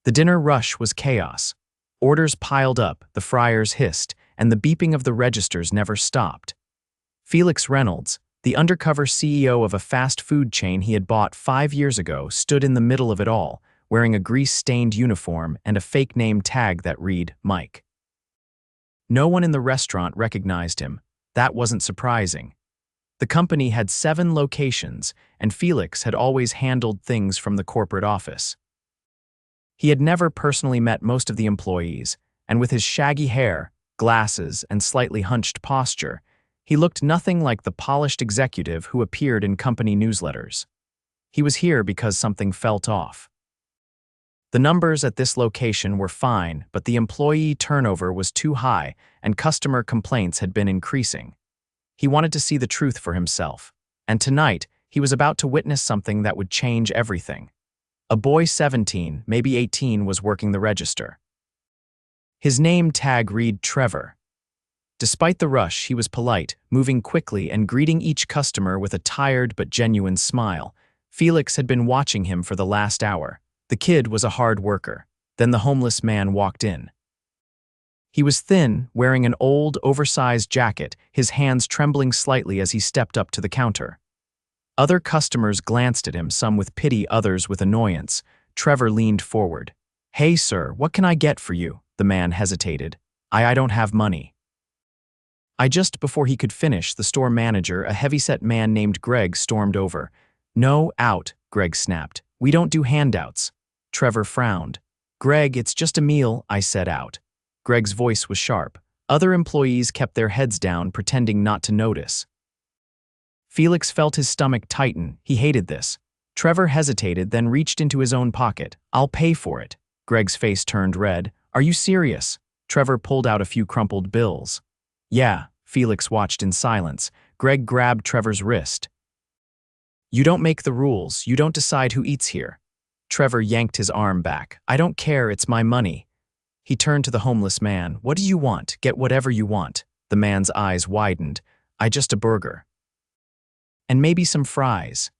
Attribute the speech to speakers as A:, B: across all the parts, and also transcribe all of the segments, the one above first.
A: The dinner rush was chaos. Orders piled up, the fryers hissed, and the beeping of the registers never stopped. Felix Reynolds, the undercover CEO of a fast food chain he had bought 5 years ago, stood in the middle of it all, wearing a grease-stained uniform and a fake name tag that read Mike. No one in the restaurant recognized him. That wasn't surprising. The company had 7 locations, and Felix had always handled things from the corporate office. He had never personally met most of the employees, and with his shaggy hair, glasses, and slightly hunched posture, he looked nothing like the polished executive who appeared in company newsletters. He was here because something felt off. The numbers at this location were fine, but the employee turnover was too high, and customer complaints had been increasing. He wanted to see the truth for himself, and tonight he was about to witness something that would change everything. A boy 17, maybe 18, was working the register. His name tag read Trevor. Despite the rush, he was polite, moving quickly and greeting each customer with a tired but genuine smile. Felix had been watching him for the last hour. The kid was a hard worker. Then the homeless man walked in. He was thin, wearing an old, oversized jacket, his hands trembling slightly as he stepped up to the counter. Other customers glanced at him, some with pity, others with annoyance. Trevor leaned forward. "Hey, sir, what can I get for you?" The man hesitated. I don't have money." Just before he could finish, the store manager, a heavyset man named Greg, stormed over. "No, out," Greg snapped. "We don't do handouts." Trevor frowned. "Greg, it's just a meal," I said out. Greg's voice was sharp. Other employees kept their heads down, pretending not to notice. Felix felt his stomach tighten. He hated this. Trevor hesitated, then reached into his own pocket. "I'll pay for it." Greg's face turned red. "Are you serious?" Trevor pulled out a few crumpled bills. "Yeah," Felix watched in silence. Greg grabbed Trevor's wrist. "You don't make the rules. You don't decide who eats here." Trevor yanked his arm back. "I don't care, it's my money." He turned to the homeless man. "What do you want? Get whatever you want." The man's eyes widened. Just a burger." "And maybe some fries."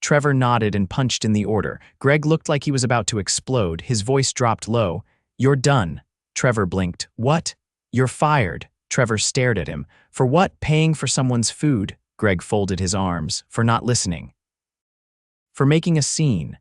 A: Trevor nodded and punched in the order. Greg looked like he was about to explode. His voice dropped low. "You're done." Trevor blinked. "What?" "You're fired." Trevor stared at him. "For what? Paying for someone's food?" Greg folded his arms. "For not listening." "For making a scene."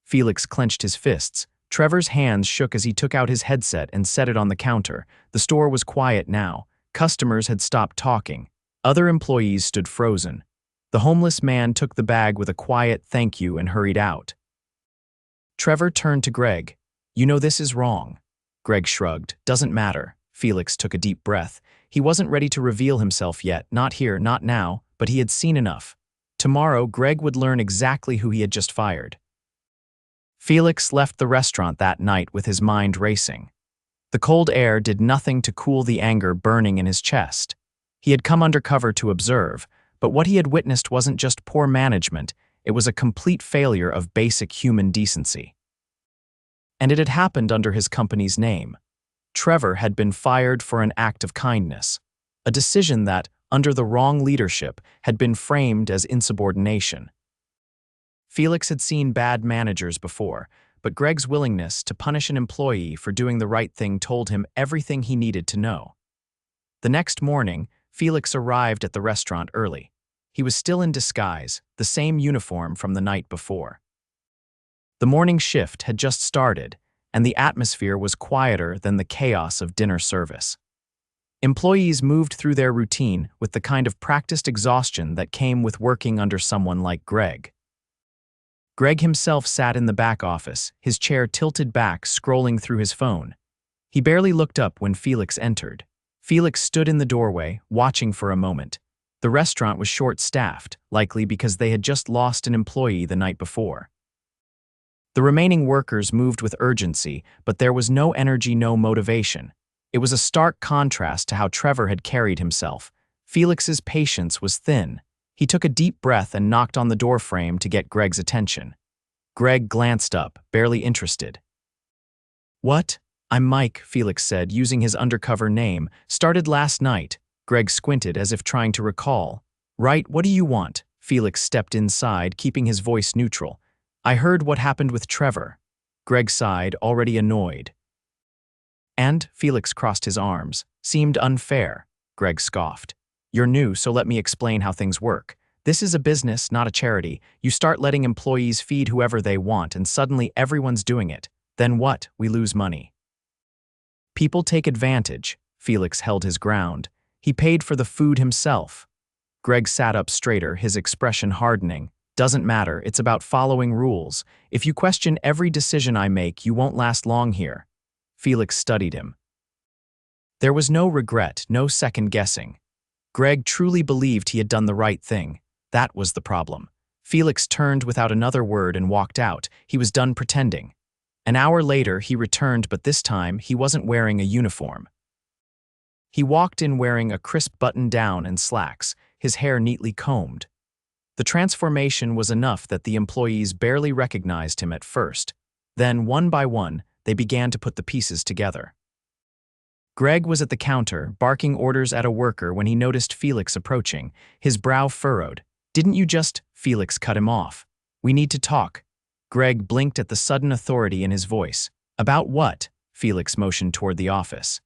A: Felix clenched his fists. Trevor's hands shook as he took out his headset and set it on the counter. The store was quiet now. Customers had stopped talking. Other employees stood frozen. The homeless man took the bag with a quiet thank you and hurried out. Trevor turned to Greg. "You know this is wrong." Greg shrugged. "Doesn't matter." Felix took a deep breath. He wasn't ready to reveal himself yet, not here, not now, but he had seen enough. Tomorrow, Greg would learn exactly who he had just fired. Felix left the restaurant that night with his mind racing. The cold air did nothing to cool the anger burning in his chest. He had come undercover to observe, but what he had witnessed wasn't just poor management, it was a complete failure of basic human decency. And it had happened under his company's name. Trevor had been fired for an act of kindness, a decision that, under the wrong leadership, had been framed as insubordination. Felix had seen bad managers before, but Greg's willingness to punish an employee for doing the right thing told him everything he needed to know. The next morning, Felix arrived at the restaurant early. He was still in disguise, the same uniform from the night before. The morning shift had just started, and the atmosphere was quieter than the chaos of dinner service. Employees moved through their routine with the kind of practiced exhaustion that came with working under someone like Greg. Greg himself sat in the back office, his chair tilted back, scrolling through his phone. He barely looked up when Felix entered. Felix stood in the doorway, watching for a moment. The restaurant was short-staffed, likely because they had just lost an employee the night before. The remaining workers moved with urgency, but there was no energy, no motivation. It was a stark contrast to how Trevor had carried himself. Felix's patience was thin. He took a deep breath and knocked on the doorframe to get Greg's attention. Greg glanced up, barely interested. "What?" "I'm Mike," Felix said, using his undercover name. "Started last night." Greg squinted as if trying to recall. "Right, what do you want?" Felix stepped inside, keeping his voice neutral. "I heard what happened with Trevor." Greg sighed, already annoyed. And Felix crossed his arms. Seemed unfair, Greg scoffed. You're new, so let me explain how things work. This is a business, not a charity. You start letting employees feed whoever they want, and suddenly everyone's doing it. Then what? We lose money. People take advantage. Felix held his ground. He paid for the food himself. Greg sat up straighter, his expression hardening. Doesn't matter, it's about following rules. If you question every decision I make, you won't last long here. Felix studied him. There was no regret, no second guessing. Greg truly believed he had done the right thing. That was the problem. Felix turned without another word and walked out. He was done pretending. An hour later, he returned, but this time, he wasn't wearing a uniform. He walked in wearing a crisp button-down and slacks, his hair neatly combed. The transformation was enough that the employees barely recognized him at first. Then, one by one, they began to put the pieces together. Greg was at the counter, barking orders at a worker when he noticed Felix approaching, his brow furrowed. Didn't you just? Felix cut him off. We need to talk. Greg blinked at the sudden authority in his voice. About what? Felix motioned toward the office.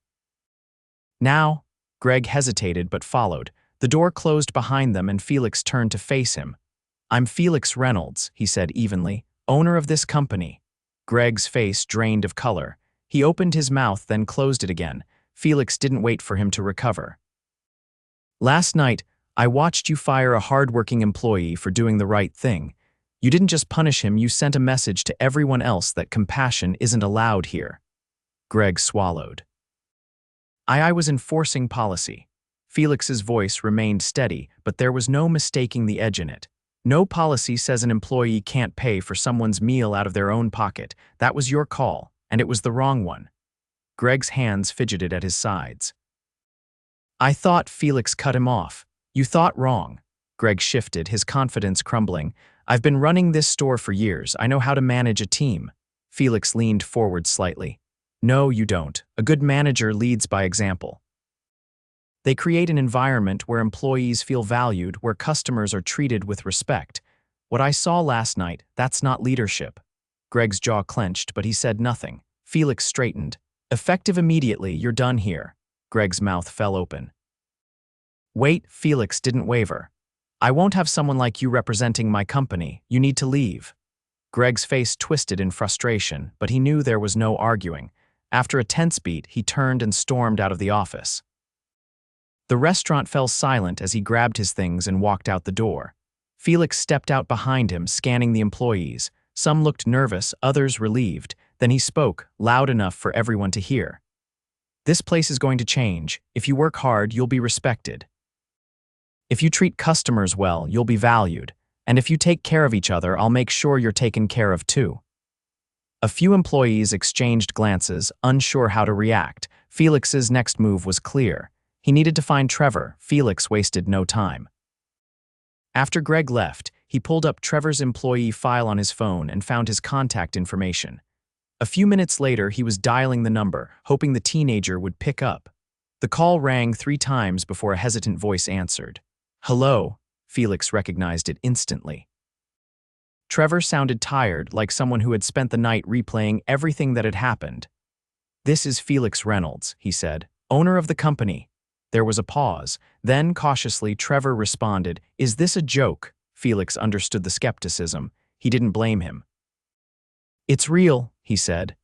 A: Now? Greg hesitated but followed. The door closed behind them and Felix turned to face him. I'm Felix Reynolds, he said evenly, owner of this company. Greg's face drained of color. He opened his mouth, then closed it again. Felix didn't wait for him to recover. Last night, I watched you fire a hard-working employee for doing the right thing. You didn't just punish him, you sent a message to everyone else that compassion isn't allowed here. Greg swallowed. I was enforcing policy. Felix's voice remained steady, but there was no mistaking the edge in it. No policy says an employee can't pay for someone's meal out of their own pocket. That was your call, and it was the wrong one. Greg's hands fidgeted at his sides. I thought. Felix cut him off. You thought wrong. Greg shifted, his confidence crumbling. I've been running this store for years. I know how to manage a team. Felix leaned forward slightly. No, you don't. A good manager leads by example. They create an environment where employees feel valued, where customers are treated with respect. What I saw last night, that's not leadership. Greg's jaw clenched, but he said nothing. Felix straightened. Effective immediately, you're done here. Greg's mouth fell open. Wait, Felix didn't waver. I won't have someone like you representing my company. You need to leave. Greg's face twisted in frustration, but he knew there was no arguing. After a tense beat, he turned and stormed out of the office. The restaurant fell silent as he grabbed his things and walked out the door. Felix stepped out behind him, scanning the employees. Some looked nervous, others relieved. Then he spoke, loud enough for everyone to hear. This place is going to change. If you work hard, you'll be respected. If you treat customers well, you'll be valued. And if you take care of each other, I'll make sure you're taken care of too. A few employees exchanged glances, unsure how to react. Felix's next move was clear. He needed to find Trevor. Felix wasted no time. After Greg left, he pulled up Trevor's employee file on his phone and found his contact information. A few minutes later, he was dialing the number, hoping the teenager would pick up. The call rang 3 times before a hesitant voice answered. Hello, Felix recognized it instantly. Trevor sounded tired, like someone who had spent the night replaying everything that had happened. This is Felix Reynolds, he said, owner of the company. There was a pause. Then, cautiously, Trevor responded, Is this a joke? Felix understood the skepticism. He didn't blame him. It's real, he said.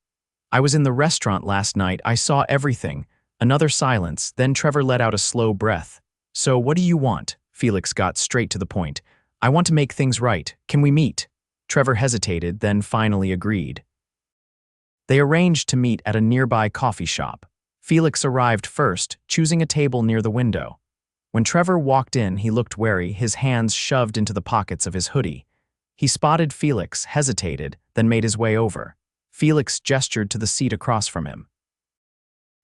A: I was in the restaurant last night. I saw everything. Another silence. Then Trevor let out a slow breath. So what do you want? Felix got straight to the point. I want to make things right. Can we meet? Trevor hesitated, then finally agreed. They arranged to meet at a nearby coffee shop. Felix arrived first, choosing a table near the window. When Trevor walked in, he looked wary, his hands shoved into the pockets of his hoodie. He spotted Felix, hesitated, then made his way over. Felix gestured to the seat across from him.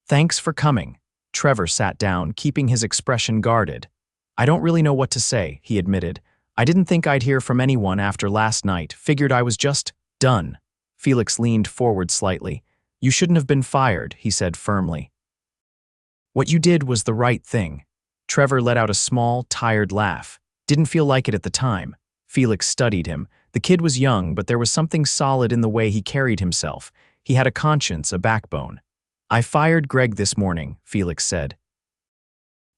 A: Thanks for coming. Trevor sat down, keeping his expression guarded. I don't really know what to say, he admitted. I didn't think I'd hear from anyone after last night, figured I was just done. Felix leaned forward slightly. You shouldn't have been fired, he said firmly. What you did was the right thing. Trevor let out a small, tired laugh. Didn't feel like it at the time. Felix studied him. The kid was young, but there was something solid in the way he carried himself. He had a conscience, a backbone. "I fired Greg this morning," Felix said.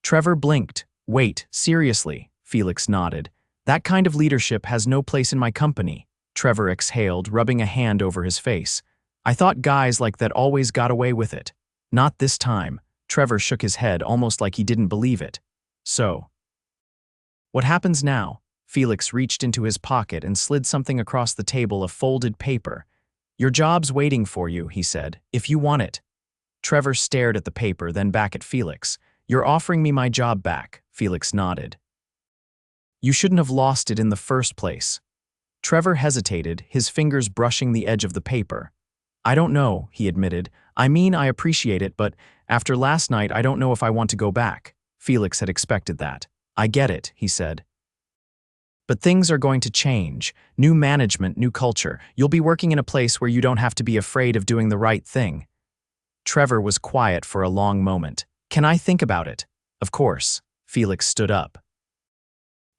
A: Trevor blinked. "Wait, seriously?" Felix nodded. "That kind of leadership has no place in my company." Trevor exhaled, rubbing a hand over his face. "I thought guys like that always got away with it." "Not this time." Trevor shook his head, almost like he didn't believe it. "So, what happens now?" Felix reached into his pocket and slid something across the table, a folded paper. "Your job's waiting for you," he said, "if you want it." Trevor stared at the paper, then back at Felix. "You're offering me my job back," Felix nodded. "You shouldn't have lost it in the first place." Trevor hesitated, his fingers brushing the edge of the paper. "I don't know," he admitted. "I mean, I appreciate it, but after last night, I don't know if I want to go back." Felix had expected that. "I get it," he said. "But things are going to change. New management, new culture. You'll be working in a place where you don't have to be afraid of doing the right thing." Trevor was quiet for a long moment. "Can I think about it?" "Of course." Felix stood up.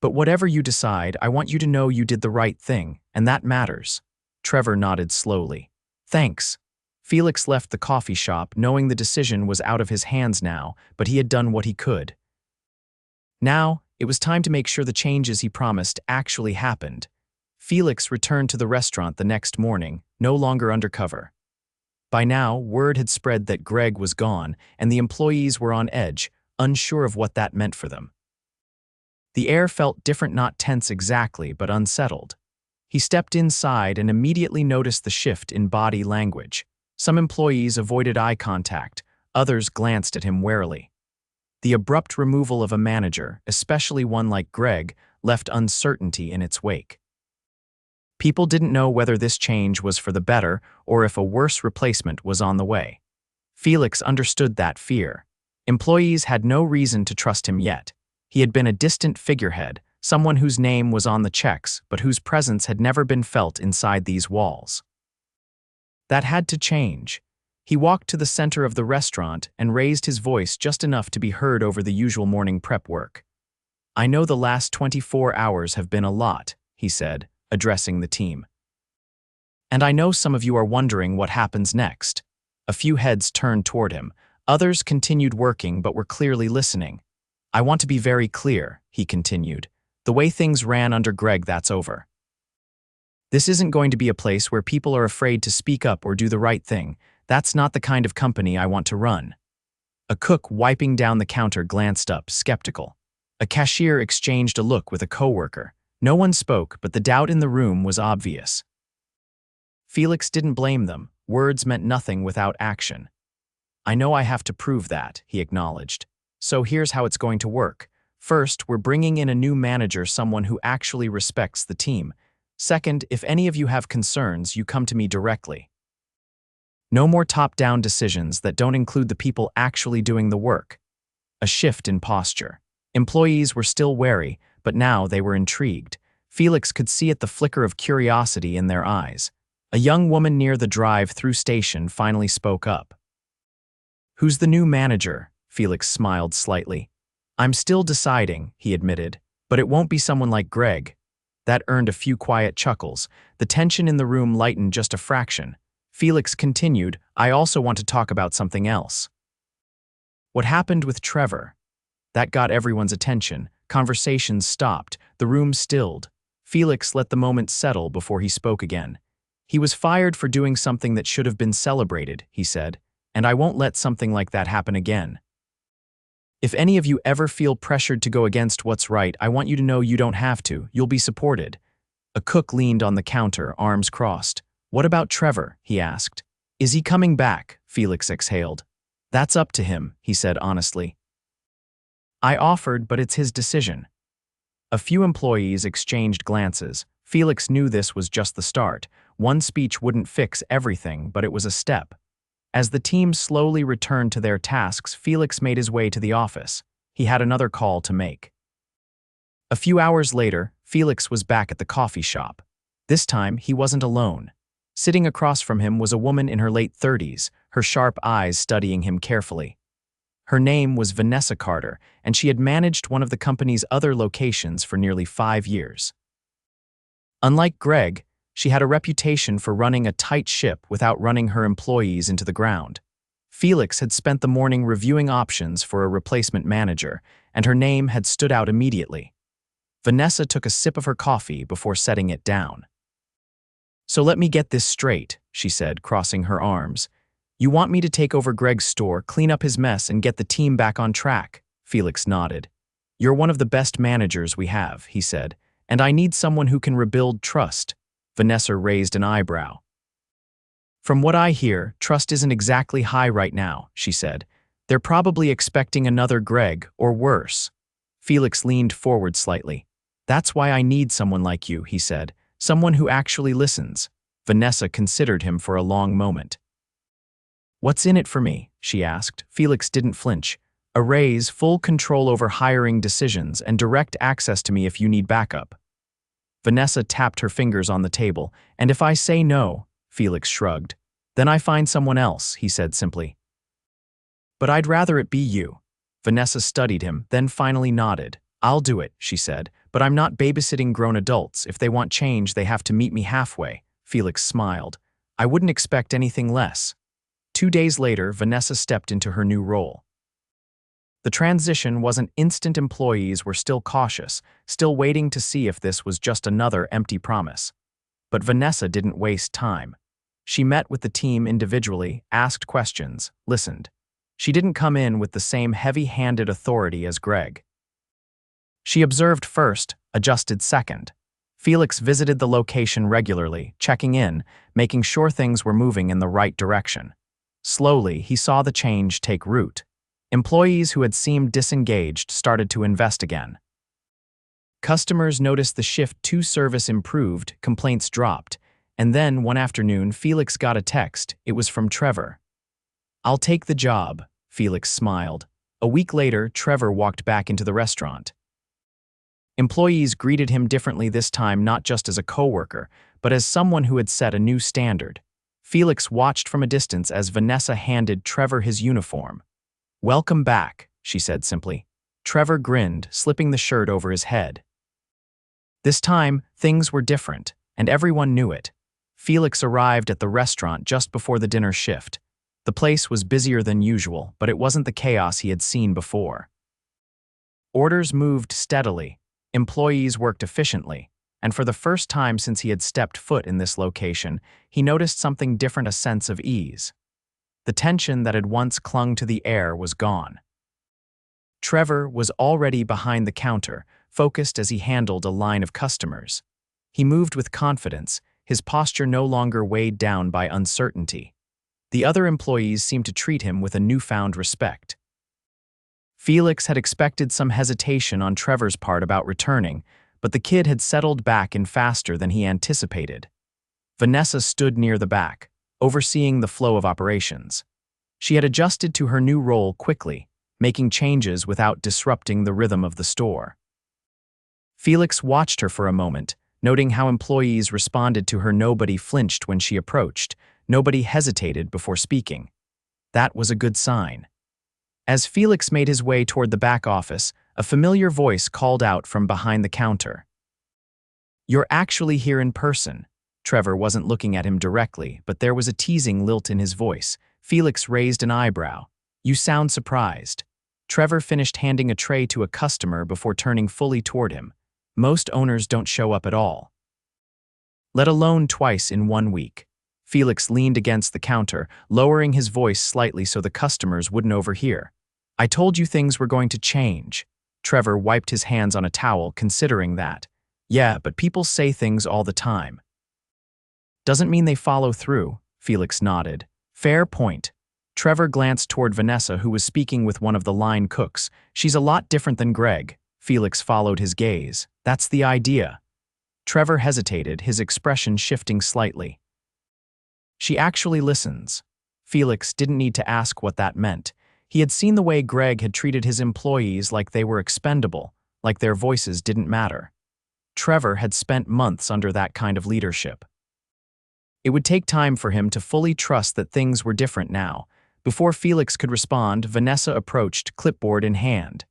A: "But whatever you decide, I want you to know you did the right thing, and that matters." Trevor nodded slowly. "Thanks." Felix left the coffee shop, knowing the decision was out of his hands now, but he had done what he could. Now, it was time to make sure the changes he promised actually happened. Felix returned to the restaurant the next morning, no longer undercover. By now, word had spread that Greg was gone, and the employees were on edge, unsure of what that meant for them. The air felt different, not tense exactly, but unsettled. He stepped inside and immediately noticed the shift in body language. Some employees avoided eye contact, others glanced at him warily. The abrupt removal of a manager, especially one like Greg, left uncertainty in its wake. People didn't know whether this change was for the better or if a worse replacement was on the way. Felix understood that fear. Employees had no reason to trust him yet. He had been a distant figurehead, someone whose name was on the checks, but whose presence had never been felt inside these walls. That had to change. He walked to the center of the restaurant and raised his voice just enough to be heard over the usual morning prep work. "I know the last 24 hours have been a lot," he said, addressing the team. "And I know some of you are wondering what happens next." A few heads turned toward him. Others continued working but were clearly listening. "I want to be very clear," he continued. "The way things ran under Greg, that's over. This isn't going to be a place where people are afraid to speak up or do the right thing. That's not the kind of company I want to run." A cook wiping down the counter glanced up, skeptical. A cashier exchanged a look with a coworker. No one spoke, but the doubt in the room was obvious. Felix didn't blame them. Words meant nothing without action. "I know I have to prove that," he acknowledged. "So here's how it's going to work. First, we're bringing in a new manager, someone who actually respects the team. Second, if any of you have concerns, you come to me directly. No more top-down decisions that don't include the people actually doing the work." A shift in posture. Employees were still wary, but now they were intrigued. Felix could see it, the flicker of curiosity in their eyes. A young woman near the drive-through station finally spoke up. "Who's the new manager?" Felix smiled slightly. "I'm still deciding," he admitted, "but it won't be someone like Greg." That earned a few quiet chuckles. The tension in the room lightened just a fraction. Felix continued, "I also want to talk about something else." What happened with Trevor? That got everyone's attention. Conversations stopped. The room stilled. Felix let the moment settle before he spoke again. "He was fired for doing something that should have been celebrated," he said, "and I won't let something like that happen again. If any of you ever feel pressured to go against what's right, I want you to know you don't have to. You'll be supported." A cook leaned on the counter, arms crossed. "What about Trevor?" he asked. "Is he coming back?" Felix exhaled. "That's up to him," he said honestly. "I offered, but it's his decision." A few employees exchanged glances. Felix knew this was just the start. One speech wouldn't fix everything, but it was a step. As the team slowly returned to their tasks, Felix made his way to the office. He had another call to make. A few hours later, Felix was back at the coffee shop. This time, he wasn't alone. Sitting across from him was a woman in her late 30s, her sharp eyes studying him carefully. Her name was Vanessa Carter, and she had managed one of the company's other locations for nearly 5 years. Unlike Greg, she had a reputation for running a tight ship without running her employees into the ground. Felix had spent the morning reviewing options for a replacement manager, and her name had stood out immediately. Vanessa took a sip of her coffee before setting it down. "So let me get this straight," she said, crossing her arms. "You want me to take over Greg's store, clean up his mess, and get the team back on track?" Felix nodded. "You're one of the best managers we have," he said, "and I need someone who can rebuild trust." Vanessa raised an eyebrow. "From what I hear, trust isn't exactly high right now," she said. "They're probably expecting another Greg, or worse." Felix leaned forward slightly. "That's why I need someone like you," he said. "Someone who actually listens." Vanessa considered him for a long moment. "What's in it for me?" she asked. Felix didn't flinch. "A raise, full control over hiring decisions, and direct access to me if you need backup." Vanessa tapped her fingers on the table. "And if I say no," Felix shrugged. "Then I find someone else," he said simply. "But I'd rather it be you." Vanessa studied him, then finally nodded. "I'll do it," she said, "but I'm not babysitting grown adults. If they want change, they have to meet me halfway." Felix smiled. "I wouldn't expect anything less." 2 days later, Vanessa stepped into her new role. The transition wasn't instant. Employees were still cautious, still waiting to see if this was just another empty promise. But Vanessa didn't waste time. She met with the team individually, asked questions, listened. She didn't come in with the same heavy-handed authority as Greg. She observed first, adjusted second. Felix visited the location regularly, checking in, making sure things were moving in the right direction. Slowly, he saw the change take root. Employees who had seemed disengaged started to invest again. Customers noticed the shift to service improved, complaints dropped, and then one afternoon Felix got a text. It was from Trevor. "I'll take the job," Felix smiled. A week later, Trevor walked back into the restaurant. Employees greeted him differently this time, not just as a coworker, but as someone who had set a new standard. Felix watched from a distance as Vanessa handed Trevor his uniform. "Welcome back," she said simply. Trevor grinned, slipping the shirt over his head. This time, things were different, and everyone knew it. Felix arrived at the restaurant just before the dinner shift. The place was busier than usual, but it wasn't the chaos he had seen before. Orders moved steadily, employees worked efficiently, and for the first time since he had stepped foot in this location, he noticed something different, a sense of ease. The tension that had once clung to the air was gone. Trevor was already behind the counter, focused as he handled a line of customers. He moved with confidence, his posture no longer weighed down by uncertainty. The other employees seemed to treat him with a newfound respect. Felix had expected some hesitation on Trevor's part about returning, but the kid had settled back in faster than he anticipated. Vanessa stood near the back, overseeing the flow of operations. She had adjusted to her new role quickly, making changes without disrupting the rhythm of the store. Felix watched her for a moment, noting how employees responded to her. Nobody flinched when she approached, nobody hesitated before speaking. That was a good sign. As Felix made his way toward the back office, a familiar voice called out from behind the counter. "You're actually here in person." Trevor wasn't looking at him directly, but there was a teasing lilt in his voice. Felix raised an eyebrow. "You sound surprised." Trevor finished handing a tray to a customer before turning fully toward him. "Most owners don't show up at all, let alone twice in 1 week." Felix leaned against the counter, lowering his voice slightly so the customers wouldn't overhear. "I told you things were going to change." Trevor wiped his hands on a towel, considering that. "Yeah, but people say things all the time. Doesn't mean they follow through." Felix nodded. "Fair point." Trevor glanced toward Vanessa, who was speaking with one of the line cooks. "She's a lot different than Greg." Felix followed his gaze. "That's the idea." Trevor hesitated, his expression shifting slightly. "She actually listens." Felix didn't need to ask what that meant. He had seen the way Greg had treated his employees, like they were expendable, like their voices didn't matter. Trevor had spent months under that kind of leadership. It would take time for him to fully trust that things were different now. Before Felix could respond, Vanessa approached, clipboard in hand.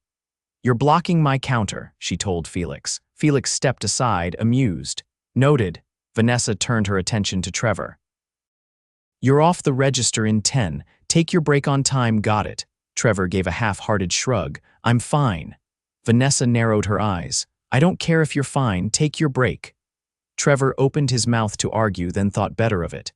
A: "You're blocking my counter," she told Felix. Felix stepped aside, amused. Noted, Vanessa turned her attention to Trevor. You're off the register in 10. Take your break on time, got it. Trevor gave a half-hearted shrug. I'm fine. Vanessa narrowed her eyes. I don't care if you're fine, take your break. Trevor opened his mouth to argue, then thought better of it.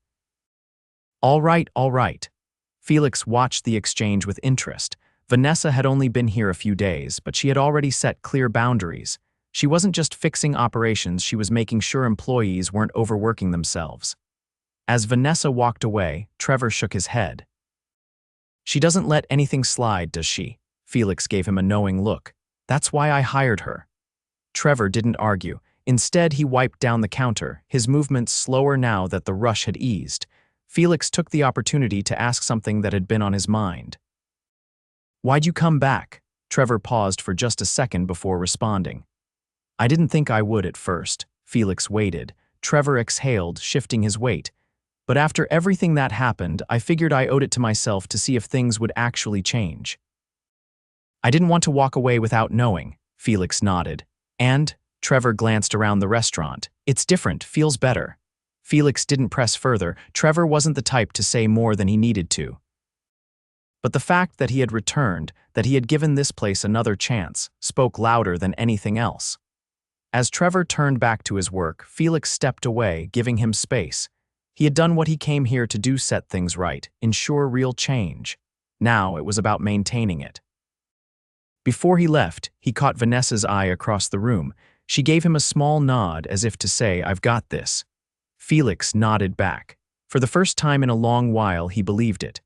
A: All right, all right. Felix watched the exchange with interest. Vanessa had only been here a few days, but she had already set clear boundaries. She wasn't just fixing operations, she was making sure employees weren't overworking themselves. As Vanessa walked away, Trevor shook his head. She doesn't let anything slide, does she? Felix gave him a knowing look. That's why I hired her. Trevor didn't argue. Instead, he wiped down the counter, his movements slower now that the rush had eased. Felix took the opportunity to ask something that had been on his mind. Why'd you come back? Trevor paused for just a second before responding. I didn't think I would at first. Felix waited. Trevor exhaled, shifting his weight. But after everything that happened, I figured I owed it to myself to see if things would actually change. I didn't want to walk away without knowing, Felix nodded. And, Trevor glanced around the restaurant. It's different, feels better. Felix didn't press further. Trevor wasn't the type to say more than he needed to. But the fact that he had returned, that he had given this place another chance, spoke louder than anything else. As Trevor turned back to his work, Felix stepped away, giving him space. He had done what he came here to do, set things right, ensure real change. Now it was about maintaining it. Before he left, he caught Vanessa's eye across the room. She gave him a small nod as if to say, I've got this. Felix nodded back. For the first time in a long while, he believed it.